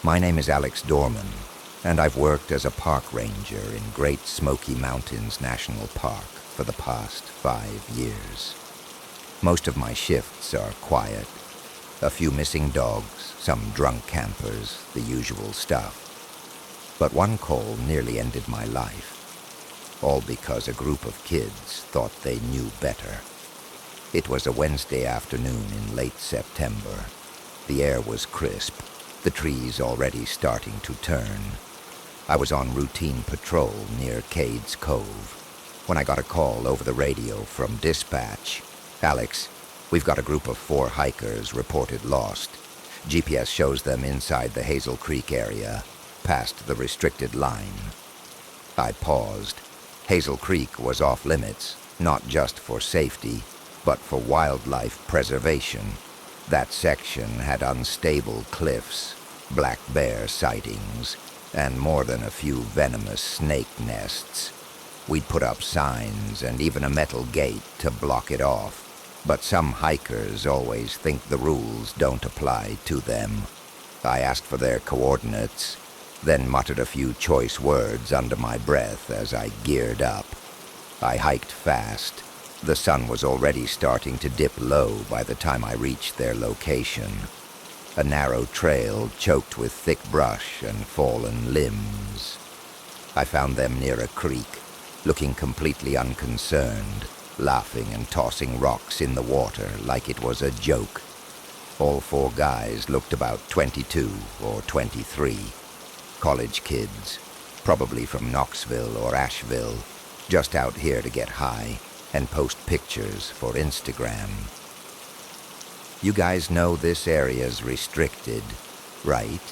My name is Alex Dorman, and I've worked as a park ranger in Great Smoky Mountains National Park for the past 5 years. Most of my shifts are quiet. A few missing dogs, some drunk campers, the usual stuff. But one call nearly ended my life, all because a group of kids thought they knew better. It was a Wednesday afternoon in late September. The air was crisp, the trees already starting to turn. I was on routine patrol near Cades Cove when I got a call over the radio from dispatch. "Alex, we've got a group of 4 hikers reported lost. GPS shows them inside the Hazel Creek area, past the restricted line." I paused. Hazel Creek was off limits, not just for safety, but for wildlife preservation. That section had unstable cliffs, black bear sightings, and more than a few venomous snake nests. We'd put up signs and even a metal gate to block it off, but some hikers always think the rules don't apply to them. I asked for their coordinates, then muttered a few choice words under my breath as I geared up. I hiked fast. The sun was already starting to dip low by the time I reached their location. A narrow trail choked with thick brush and fallen limbs. I found them near a creek, looking completely unconcerned, laughing and tossing rocks in the water like it was a joke. All 4 guys looked about 22 or 23. College kids, probably from Knoxville or Asheville, just out here to get high and post pictures for Instagram. "You guys know this area's restricted, right?"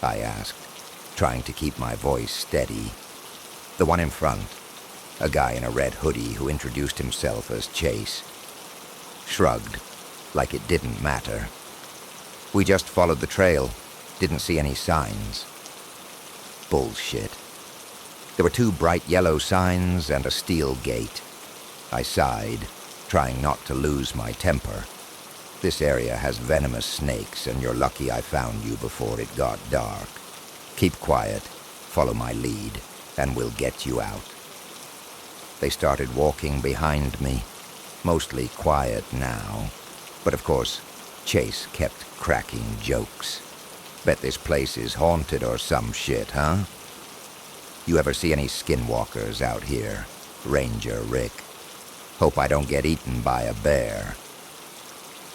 I asked, trying to keep my voice steady. The one in front, a guy in a red hoodie who introduced himself as Chase, shrugged, like it didn't matter. "We just followed the trail, didn't see any signs." Bullshit. There were 2 bright yellow signs and a steel gate. I sighed, trying not to lose my temper. This area has venomous snakes, and you're lucky I found you before it got dark. Keep quiet, follow my lead, and we'll get you out. They started walking behind me, mostly quiet now, but of course, Chase kept cracking jokes. "Bet this place is haunted or some shit, huh? You ever see any skinwalkers out here? Ranger Rick. Hope I don't get eaten by a bear."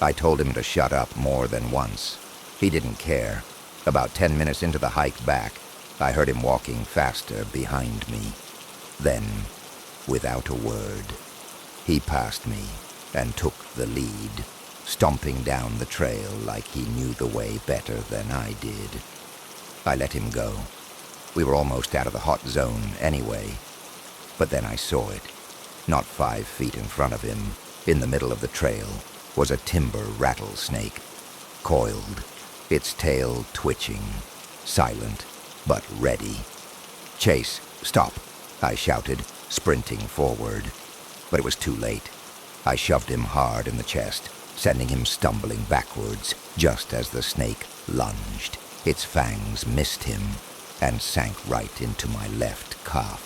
I told him to shut up more than once. He didn't care. About 10 minutes into the hike back, I heard him walking faster behind me. Then, without a word, he passed me and took the lead, stomping down the trail like he knew the way better than I did. I let him go. We were almost out of the hot zone anyway. But then I saw it. Not 5 feet in front of him, in the middle of the trail, was a timber rattlesnake, coiled, its tail twitching, silent but ready. "Chase, stop," I shouted, sprinting forward. But it was too late. I shoved him hard in the chest, sending him stumbling backwards just as the snake lunged. Its fangs missed him and sank right into my left calf.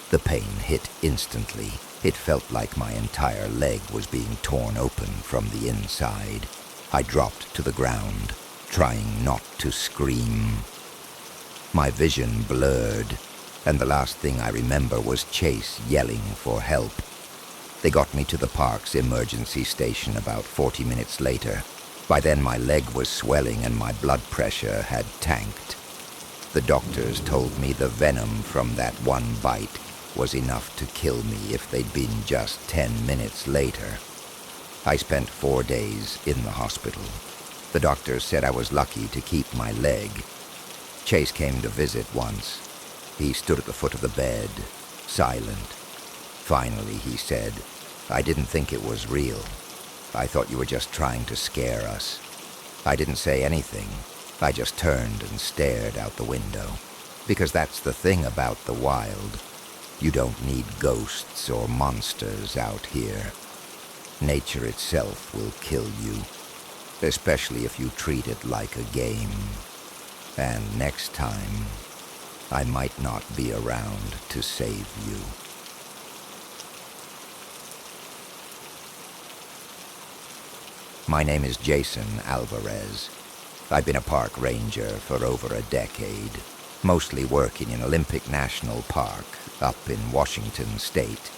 The pain hit instantly. It felt like my entire leg was being torn open from the inside. I dropped to the ground, trying not to scream. My vision blurred, and the last thing I remember was Chase yelling for help. They got me to the park's emergency station about 40 minutes later. By then my leg was swelling and my blood pressure had tanked. The doctors told me the venom from that one bite was enough to kill me if they'd been just 10 minutes later. I spent 4 days in the hospital. The doctors said I was lucky to keep my leg. Chase came to visit once. He stood at the foot of the bed, silent. Finally, he said, "I didn't think it was real. I thought you were just trying to scare us." I didn't say anything. I just turned and stared out the window. Because that's the thing about the wild. You don't need ghosts or monsters out here. Nature itself will kill you, especially if you treat it like a game. And next time, I might not be around to save you. My name is Jason Alvarez. I've been a park ranger for over a decade, mostly working in Olympic National Park up in Washington State.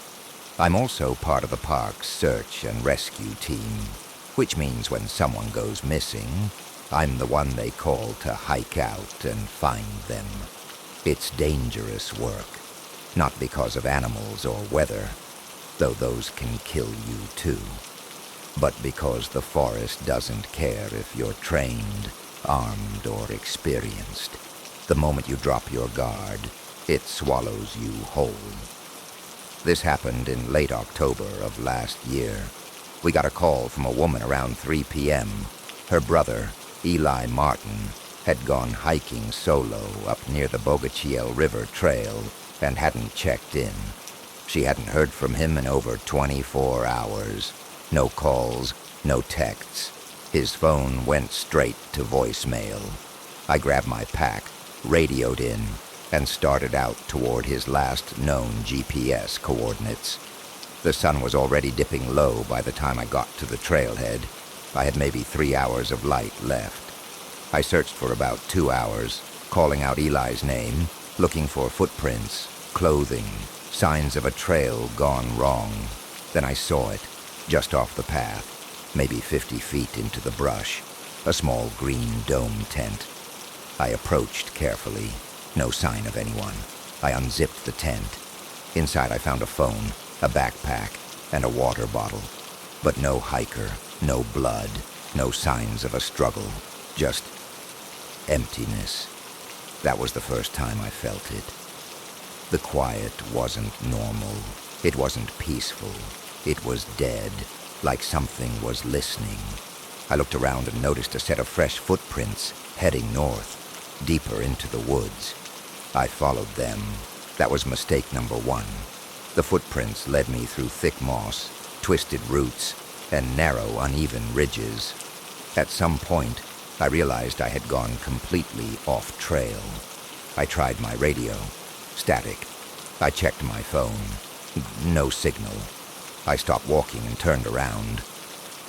I'm also part of the park's search and rescue team, which means when someone goes missing, I'm the one they call to hike out and find them. It's dangerous work, not because of animals or weather, though those can kill you too, but because the forest doesn't care if you're trained, armed, or experienced. The moment you drop your guard, it swallows you whole. This happened in late October of last year. We got a call from a woman around 3 p.m. Her brother, Eli Martin, had gone hiking solo up near the Bogachiel River Trail and hadn't checked in. She hadn't heard from him in over 24 hours. No calls, no texts. His phone went straight to voicemail. I grabbed my pack, radioed in, and started out toward his last known GPS coordinates. The sun was already dipping low by the time I got to the trailhead. I had maybe 3 hours of light left. I searched for about 2 hours, calling out Eli's name, looking for footprints, clothing, signs of a trail gone wrong. Then I saw it, just off the path, maybe 50 feet into the brush, a small green dome tent. I approached carefully. No sign of anyone. I unzipped the tent. Inside I found a phone, a backpack, and a water bottle. But no hiker, no blood, no signs of a struggle. Just emptiness. That was the first time I felt it. The quiet wasn't normal. It wasn't peaceful. It was dead, like something was listening. I looked around and noticed a set of fresh footprints heading north, deeper into the woods. I followed them. That was mistake number one. The footprints led me through thick moss, twisted roots, and narrow, uneven ridges. At some point, I realized I had gone completely off trail. I tried my radio. Static. I checked my phone. No signal. I stopped walking and turned around.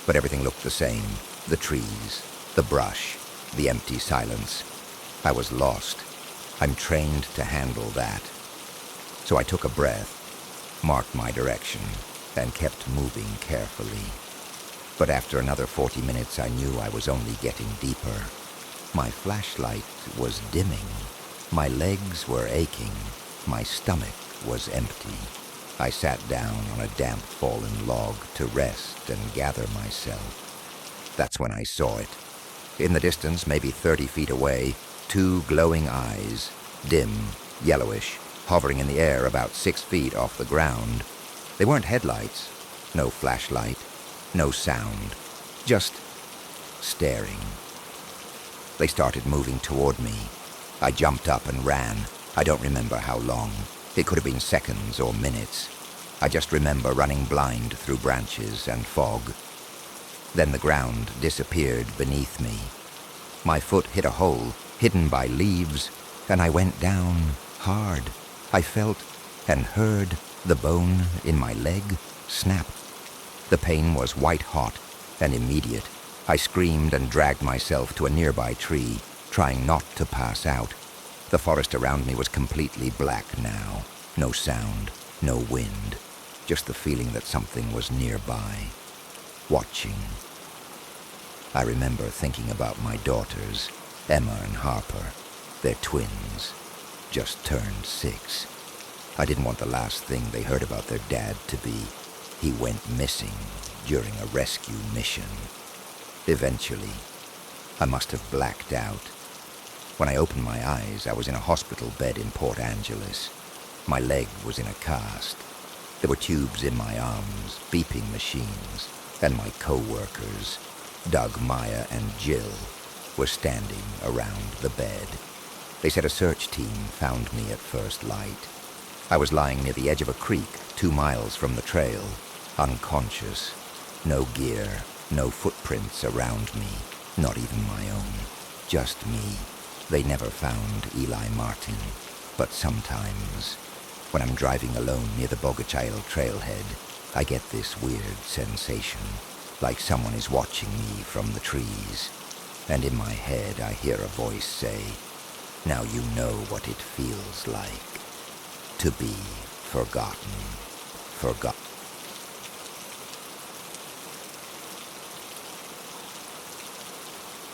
But everything looked the same. The trees, the brush, the empty silence. I was lost. I'm trained to handle that. So I took a breath, marked my direction, and kept moving carefully. But after another 40 minutes, I knew I was only getting deeper. My flashlight was dimming. My legs were aching. My stomach was empty. I sat down on a damp fallen log to rest and gather myself. That's when I saw it. In the distance, maybe 30 feet away, 2 glowing eyes, dim, yellowish, hovering in the air about 6 feet off the ground. They weren't headlights, no flashlight, no sound, just staring. They started moving toward me. I jumped up and ran. I don't remember how long. It could have been seconds or minutes. I just remember running blind through branches and fog. Then the ground disappeared beneath me. My foot hit a hole, hidden by leaves, and I went down hard. I felt and heard the bone in my leg snap. The pain was white-hot and immediate. I screamed and dragged myself to a nearby tree, trying not to pass out. The forest around me was completely black now. No sound, no wind, just the feeling that something was nearby, watching. I remember thinking about my daughters, Emma and Harper. They're twins, just turned 6. I didn't want the last thing they heard about their dad to be, he went missing during a rescue mission. Eventually, I must have blacked out. When I opened my eyes, I was in a hospital bed in Port Angeles. My leg was in a cast. There were tubes in my arms, beeping machines, and my co-workers, Doug, Maya, and Jill, were standing around the bed. They said a search team found me at first light. I was lying near the edge of a creek 2 miles from the trail, unconscious. No gear, no footprints around me, not even my own. Just me, They never found Eli Martin, but sometimes, when I'm driving alone near the Bogachile trailhead, I get this weird sensation, like someone is watching me from the trees. And in my head I hear a voice say, "Now you know what it feels like to be forgotten."